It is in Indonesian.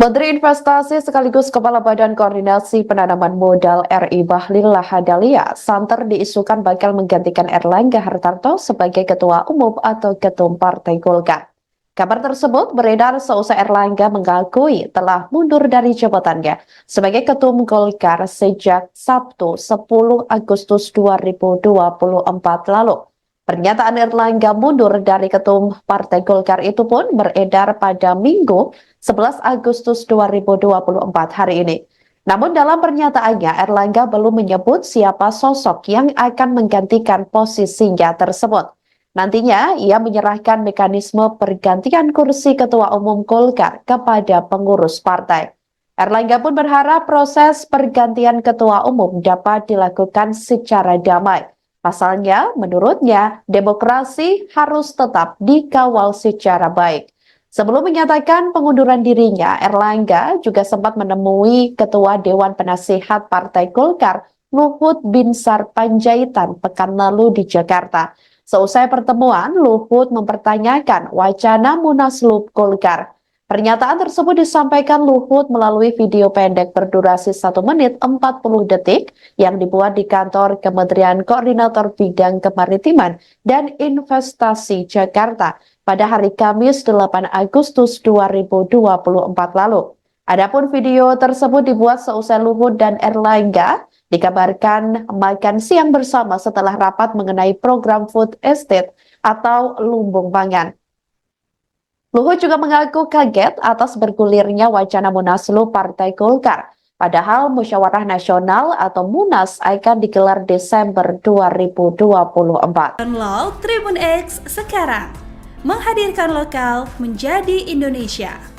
Menteri Investasi sekaligus Kepala Badan Koordinasi Penanaman Modal RI Bahlil Lahadalia santer diisukan bakal menggantikan Erlangga Hartarto sebagai Ketua Umum atau Ketum Partai Golkar. Kabar tersebut beredar seusai Erlangga mengakui telah mundur dari jabatannya sebagai Ketum Golkar sejak Sabtu 10 Agustus 2024 lalu. Pernyataan Erlangga mundur dari Ketum Partai Golkar itu pun beredar pada Minggu 11 Agustus 2024 hari ini. Namun dalam pernyataannya, Erlangga belum menyebut siapa sosok yang akan menggantikan posisinya tersebut. Nantinya, ia menyerahkan mekanisme pergantian kursi Ketua Umum Golkar kepada pengurus partai. Erlangga pun berharap proses pergantian Ketua Umum dapat dilakukan secara damai. Pasalnya, menurutnya, demokrasi harus tetap dikawal secara baik. Sebelum menyatakan pengunduran dirinya, Erlangga juga sempat menemui Ketua Dewan Penasihat Partai Golkar, Luhut Binsar Panjaitan, pekan lalu di Jakarta. Seusai pertemuan, Luhut mempertanyakan wacana Munaslup Golkar. Pernyataan tersebut disampaikan Luhut melalui video pendek berdurasi 1 menit 40 detik yang dibuat di kantor Kementerian Koordinator Bidang Kemaritiman dan Investasi Jakarta pada hari Kamis 8 Agustus 2024 lalu. Adapun video tersebut dibuat seusai Luhut dan Erlangga dikabarkan makan siang bersama setelah rapat mengenai program food estate atau lumbung pangan. Luhut juga mengaku kaget atas bergulirnya wacana Munaslup Partai Golkar. Padahal Musyawarah Nasional atau Munas akan digelar Desember 2024. Download Tribun X sekarang, menghadirkan lokal menjadi Indonesia.